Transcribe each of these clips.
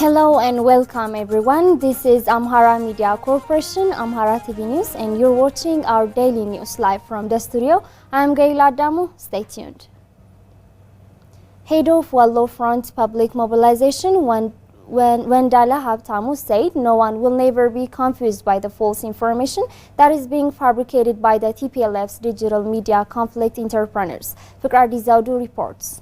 Hello and welcome everyone. This is Amhara Media Corporation, Amhara TV News, and you're watching our daily news live from the studio. I'm Gaila Damu. Stay tuned. Head of Wallo Front Public Mobilization, Wendala Habtamu, said no one will never be confused by the false information that is being fabricated by the TPLF's digital media conflict entrepreneurs. Fikradi Zaudu reports.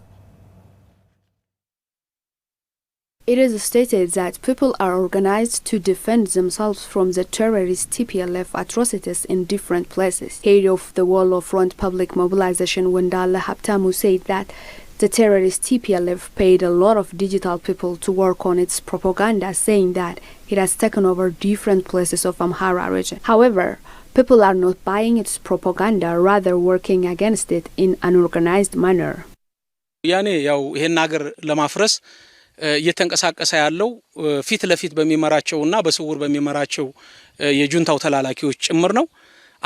It is stated that people are organized to defend themselves from the terrorist TPLF atrocities in different places. Head of the Wallo Front Public Mobilization, Wendala Habtamu, said that the terrorist TPLF paid a lot of digital people to work on its propaganda, saying that it has taken over different places of Amhara region. However, people are not buying its propaganda, rather working against it in an organized manner. እየተንቀሳቀሰ ያለው ፊት ለፊት በሚመራቸውና በስውር በሚመራቸው የጁንታው ተላላኪዎች ጭምር ነው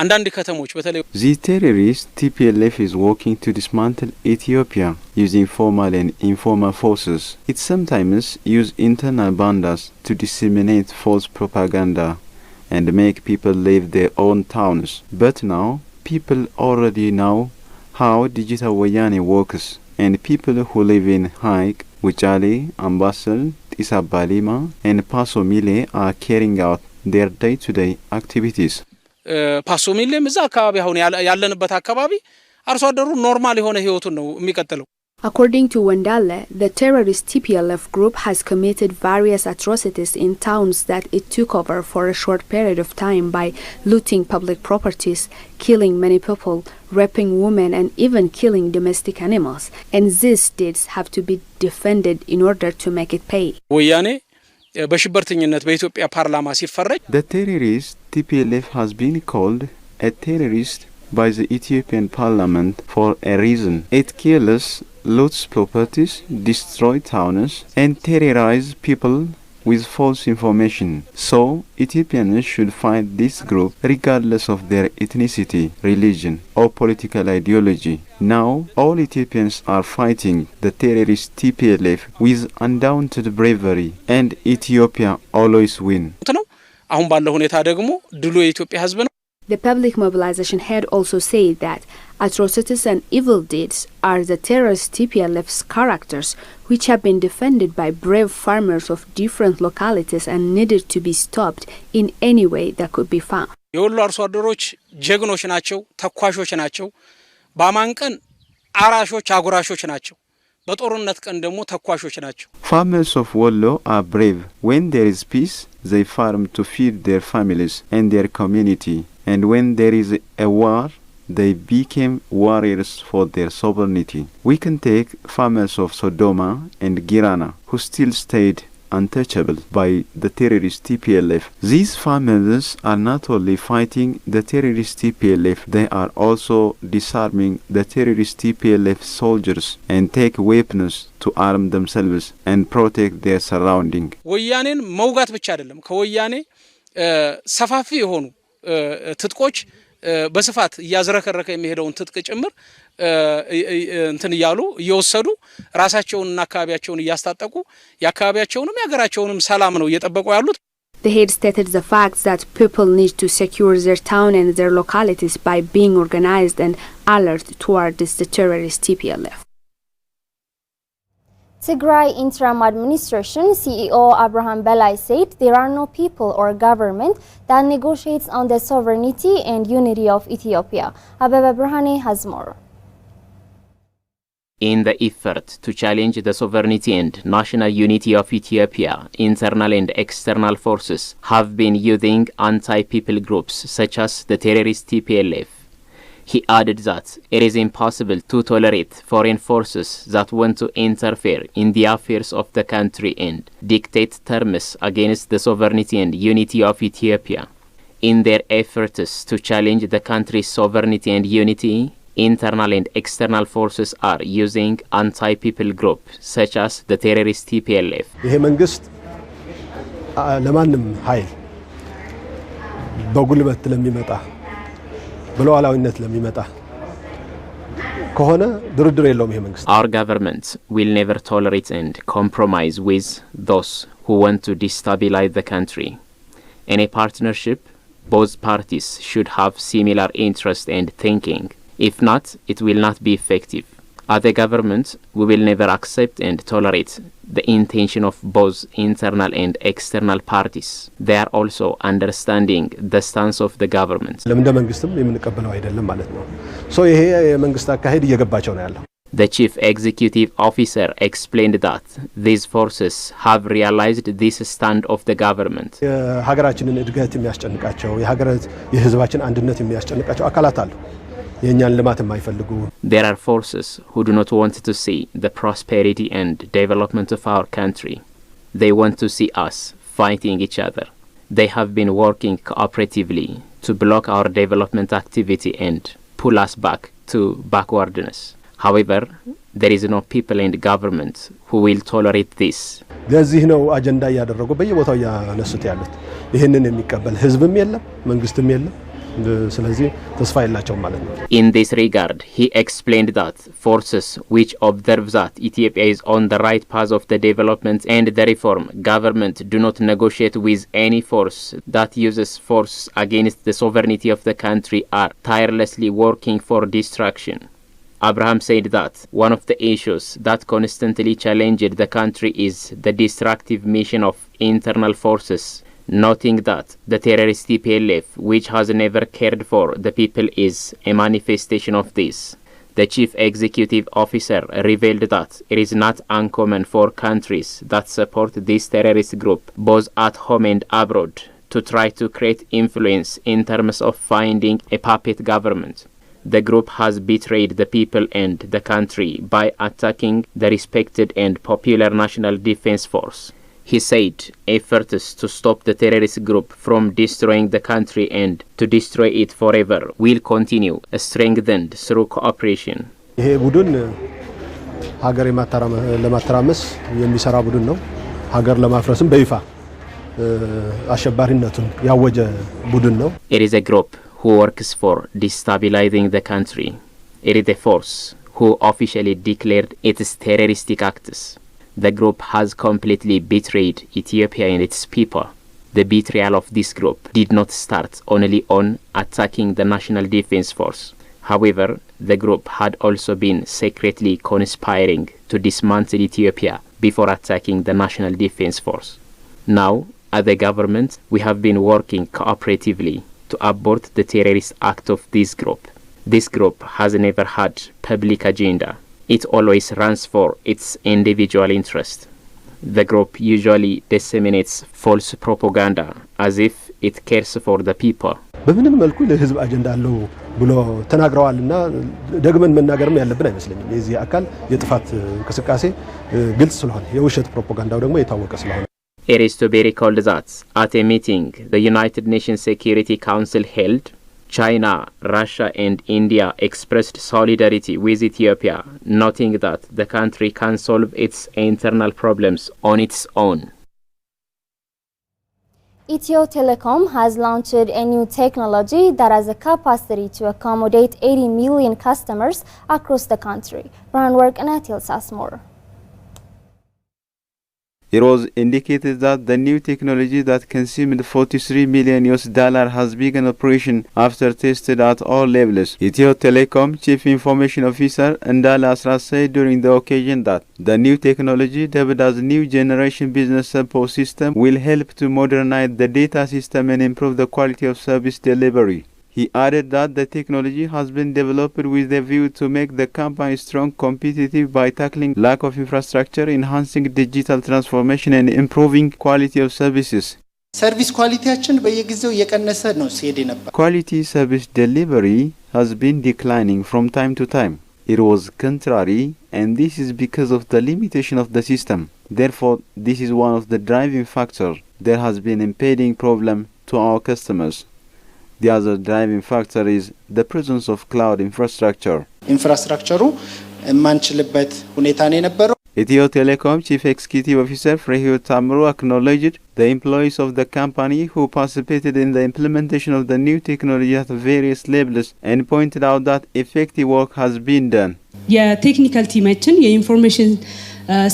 አንዳንድ ከተሞች በተለይ The terrorist TPLF is working to dismantle Ethiopia using formal and informal forces. It sometimes use internal bandas to disseminate false propaganda and make people leave their own towns. But now people already know how digital Wayane works, and people who live in Haik, Wuchali, Ambasel, Isabalima, and Pasomile are carrying out their day-to-day activities. Pasomile እዛ አካባቢ አሁን ያለንበት አካባቢ አርሶ አደሩ ኖርማል የሆነ ህይወቱን ነው የሚቀጥለው. According to Wendale, the terrorist TPLF group has committed various atrocities in towns that it took over for a short period of time by looting public properties, killing many people, raping women, and even killing domestic animals. And these deeds have to be defended in order to make it pay. The terrorist TPLF has been called a terrorist by the Ethiopian parliament for a reason. It kills, loots properties, destroys towns, and terrorizes people with false information. So, Ethiopians should fight this group regardless of their ethnicity, religion, or political ideology. Now, all Ethiopians are fighting the terrorist TPLF with undaunted bravery, and Ethiopia always win. The public mobilization head also said that atrocities and evil deeds are the terrorist TPLF's characters, which have been defended by brave farmers of different localities and needed to be stopped in any way that could be found. የወሎ አርሶ አደሮች ጀግኖች ናቸው ተኳሾች ናቸው ባማንቀን አራሾች አጉራሾች ናቸው በጦርነት ቀን ደግሞ ተኳሾች ናቸው Farmers of Wallo are brave. When there is peace, they farm to feed their families and their community. And when there is a war, they became warriors for their sovereignty. We can take farmers of Sodoma and Girana, who still stayed untouchable by the terrorist TPLF. These farmers are not only fighting the terrorist TPLF, they are also disarming the terrorist TPLF soldiers and take weapons to arm themselves and protect their surrounding. ወያኔን መውጋት ብቻ አይደለም ከወያኔ ሰፋፊ የሆኑ ትጥቆች በስፋት ያዝረከረከ የሚሄደውን ትጥቅ ጭምር እንትን ይያሉ እየወሰዱ ራሳቸውንና አካባቢያቸውን ያስታጠቁ ያካባቢያቸውንም ያገራቸውንም ሰላም ነው እየጠበቁ ያሉት. The head stated the fact that people need to secure their town and their localities by being organized and alert towards the terrorist TPLF. Tigray Interim Administration CEO Abraham Belai said there are no people or government that negotiates on the sovereignty and unity of Ethiopia. Ababa Brahane has more. In the effort to challenge the sovereignty and national unity of Ethiopia, internal and external forces have been using anti-people groups such as the terrorist TPLF. He added that it is impossible to tolerate foreign forces that want to interfere in the affairs of the country and dictate terms against the sovereignty and unity of Ethiopia. In their efforts to challenge the country's sovereignty and unity, internal and external forces are using anti-people groups such as the terrorist TPLF. ይሄ መንግስት ለማንም ኃይል በጉልበት ለሚመጣ በሉዓላዊነት ለሚመጣ ከሆነ ድርድር የለውም ይሄ መንግስት። Our government will never tolerate and compromise with those who want to destabilize the country. In a partnership, both parties should have similar interest and thinking. If not, it will not be effective. As a government, we will never accept and tolerate the intention of both internal and external parties. They are also understanding the stance of the government. ለምን መንግስትም የምንቀበለው አይደለም ማለት ነው። ሶ ይሄ የመንግስት አካሄድ እየገባቸው ነው ያለው። The chief executive officer explained that these forces have realized this stand of the government. የሀገራችንን እድገት የሚያስጨንቃቸው የህዝባችን አንድነት የሚያስጨንቃቸው አካላት አሉ። የኛን ልማት የማይፈልጉ There are forces who do not want to see the prosperity and development of our country. They want to see us fighting each other. They have been working cooperatively to block our development activity and pull us back to backwardness. However, there is no people in the government who will tolerate this. ለዚህ ነው አጀንዳ ያደረጉ በየቦታው ያነሱት ያሉት። ይሄንን የሚቀበል ህዝብም የለም መንግስትም የለም። ስለዚህ ተስፋ የላቸውም ማለት ነው። In this regard, he explained that forces which observe that Ethiopia is on the right path of the development and the reform government do not negotiate with any force that uses force against the sovereignty of the country are tirelessly working for destruction. Abraham said that one of the issues that constantly challenged the country is the destructive mission of internal forces, noting that the terrorist TPLF, which has never cared for the people, is a manifestation of this. The chief executive officer revealed that it is not uncommon for countries that support this terrorist group, both at home and abroad, to try to create influence in terms of finding a puppet government. The group has betrayed the people and the country by attacking the respected and popular National Defense Force. He said efforts to stop the terrorist group from destroying the country and to destroy it forever will continue, strengthened through cooperation. ይሄ ቡድን ሀገር ለማተራመስ የሚሰራ ቡድን ነው። ሀገር ለማፍረስም በይፋ አሸባሪነቱን ያወጀ ቡድን ነው። It is a group who works for destabilizing the country. It is a force who officially declared its terroristic acts. The group has completely betrayed Ethiopia and its people. The betrayal of this group did not start only on attacking the National Defense Force. However, the group had also been secretly conspiring to dismantle Ethiopia before attacking the National Defense Force. Now, as a government, we have been working cooperatively to abort the terrorist act of this group. This group has never had public agenda. It always runs for its individual interest. The group usually disseminates false propaganda as if it cares for the people. በምንም መልኩ ለህዝብ አጀንዳ አለው ብሎ ተናግረዋልና ደግመን መናገርም ያለብን አይመስለኝም። የዚህ አካል የጥፋት እንቅስቃሴ ግልጽ ስለሆነ የውሸት ፕሮፓጋንዳው ደግሞ የታወቀ ስለሆነ It is to be recalled that at a meeting the United Nations Security Council held, China, Russia and India expressed solidarity with Ethiopia, noting that the country can solve its internal problems on its own. Ethiopia Telecom has launched a new technology that has a capacity to accommodate 80 million customers across the country. Brian Workner tells us more. It was indicated that the new technology that consumed $43 million has begun operation after tested at all levels. Ethiopia Telecom Chief Information Officer Ndala Asrat said during the occasion that the new technology, dubbed as New Generation Business Support System, will help to modernize the data system and improve the quality of service delivery. He added that the technology has been developed with a view to make the company strong, competitive by tackling lack of infrastructure, enhancing digital transformation and improving quality of services. Service quality በየጊዜው እየቀነሰ ነው ሲሄድ ነበር. Quality service delivery has been declining from time to time. It was contrary, and this is because of the limitation of the system. Therefore, this is one of the driving factors. There has been impeding problem to our customers. The other driving factor is the presence of cloud infrastructure. ኢንፍራስትራክቸሩ ማንችልበት ሁኔታ ነው የነበረው. Ethiopia Telecom Chief Executive Officer Amhara acknowledged the employees of the company who participated in the implementation of the new technology at various levels and pointed out that effective work has been done. የቴክኒካል ቲማችን የኢንፎርሜሽን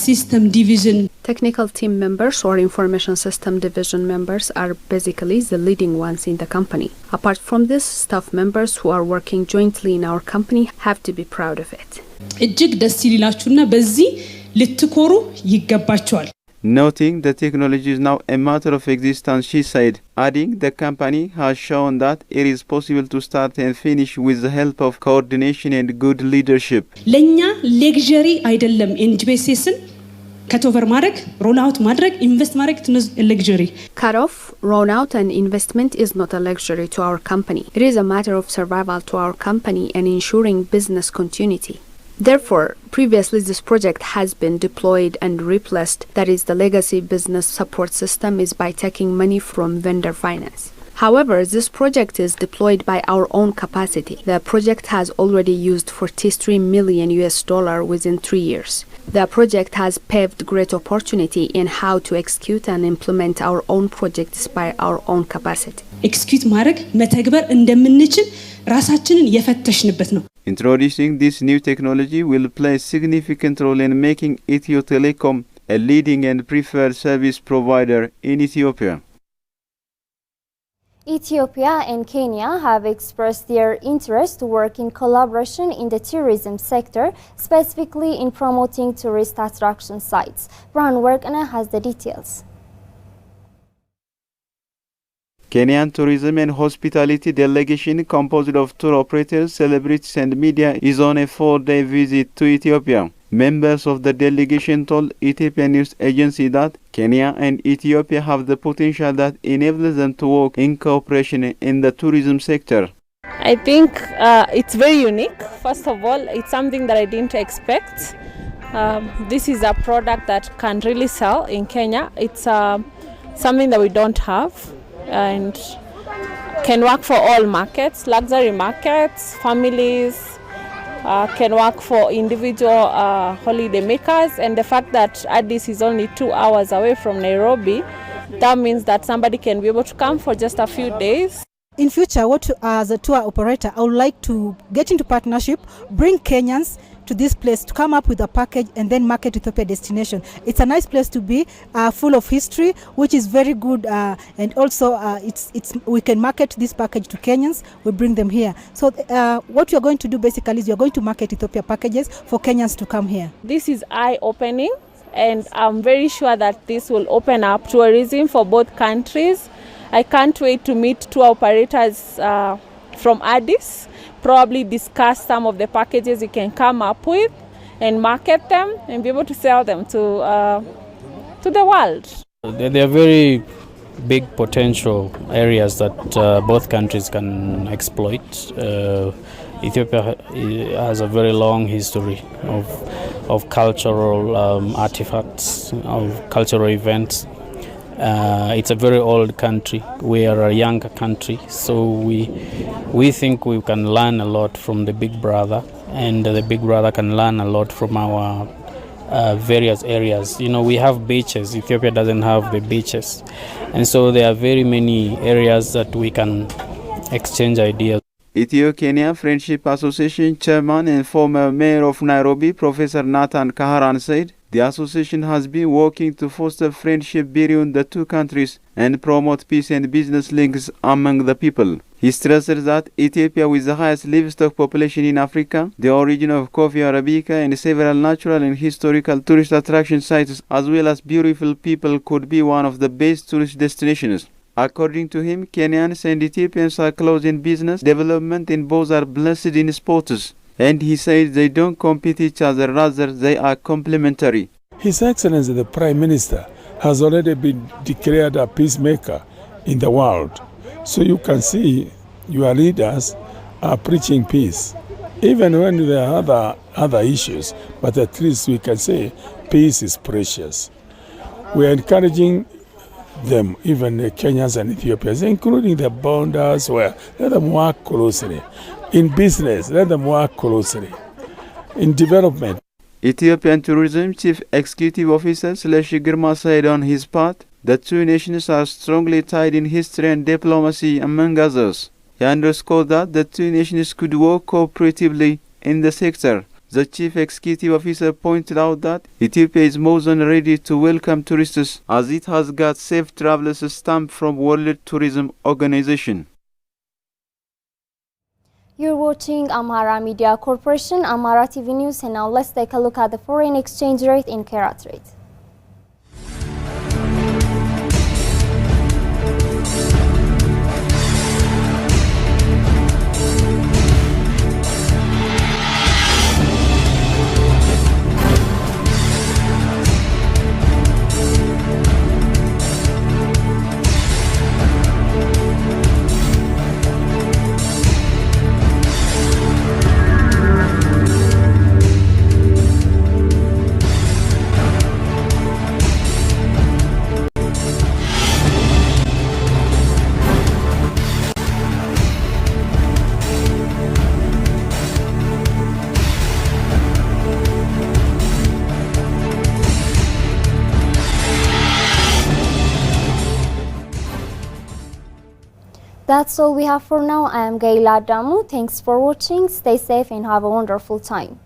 ሲስተም ዲቪዥን Technical team members or information system division members are basically the leading ones in the company. Apart from this, staff members who are working jointly in our company have to be proud of it. እጅግ ደስ ይላችሁና በዚህ ልትኮሩ ይገባቸዋል። Noting the technology is now a matter of existence, she said, adding the company has shown that it is possible to start and finish with the help of coordination and good leadership. ለኛ ሌክዠሪ አይደለም ኤንጂቢኤስን ከቶቨር ማድረግ ሮል አውት ማድረግ ኢንቨስት ማድረግ ሌክዠሪ Cut off, roll out and investment is not a luxury to our company. It is a matter of survival to our company and ensuring business continuity. Therefore, previously this project has been deployed and replaced, that is the legacy business support system is by taking money from vendor finance. However, this project is deployed by our own capacity. The project has already used $43 million within 3 years. The project has paved great opportunity in how to execute and implement our own projects by our own capacity. ኤክስኪዩት ማድረግ መተግበር እንደምንችል ራሳችንን የፈተሽንበት ነው። Introducing this new technology will play a significant role in making Ethiopia Telecom a leading and preferred service provider in Ethiopia. Ethiopia and Kenya have expressed their interest to work in collaboration in the tourism sector, specifically in promoting tourist attraction sites. Brian Workana has the details. Kenyan Tourism and Hospitality Delegation, composed of tour operators, celebrities and media, is on a 4-day visit to Ethiopia. Members of the delegation told Ethiopian News Agency that Kenya and Ethiopia have the potential that enables them to work in cooperation in the tourism sector. I think it's very unique. First of all, it's something that I didn't expect. This is a product that can really sell in Kenya. It's something that we don't have and can work for all markets, luxury markets, families, can work for individual holiday makers. And the fact that Addis is only 2 hours away from Nairobi, that means that somebody can be able to come for just a few days. In future, as a tour operator, I would like to get into partnership, bring Kenyans to this place to come up with a package and then market Ethiopia destination. It's a nice place to be, full of history, which is very good, and also we can market this package to Kenyans. We bring them here. So what we are going to do basically is we are going to market Ethiopia packages for Kenyans to come here. This is eye-opening, and I'm very sure that this will open up tourism for both countries. I can't wait to meet tour operators from Addis, probably discuss some of the packages we can come up with and market them and be able to sell them to the world. There are very big potential areas that both countries can exploit. Ethiopia has a very long history of cultural artifacts, of cultural events. It's a very old country. We are a young country, so we think we can learn a lot from the big brother, and the big brother can learn a lot from our various areas. You know, we have beaches. Ethiopia doesn't have the beaches, and so there are very many areas that we can exchange ideas. Ethio-Kenya Friendship Association chairman and former mayor of Nairobi, Professor Nathan Kaharan, said the association has been working to foster friendship between the two countries and promote peace and business links among the people. He stressed that Ethiopia, with the highest livestock population in Africa, the origin of coffee arabica, and several natural and historical tourist attraction sites, as well as beautiful people, could be one of the best tourist destinations. According to him, Kenyans and Ethiopians are close in business development and both are blessed in sports. And he said they don't compete each other, rather they are complementary. His Excellency the Prime Minister has already been declared a peacemaker in the world. So you can see your leaders are preaching peace. Even when there are other issues, but at least we can say peace is precious. We are encouraging them, even the Kenyans and Ethiopians, including the bonders, where let them work closely. In business, let them work closely. In development. Ethiopian Tourism Chief Executive Officer Sleshi Girma said on his part, the two nations are strongly tied in history and diplomacy, among others. He underscored that the two nations could work cooperatively in the sector. The Chief Executive Officer pointed out that Ethiopia is more than ready to welcome tourists as it has got safe travels stamp from World Tourism Organization. You're watching Amhara Media Corporation, Amhara TV News, and now let's take a look at the foreign exchange rate in Karat rate. That's all we have for now. I am Gaila Damu. Thanks for watching. Stay safe and have a wonderful time.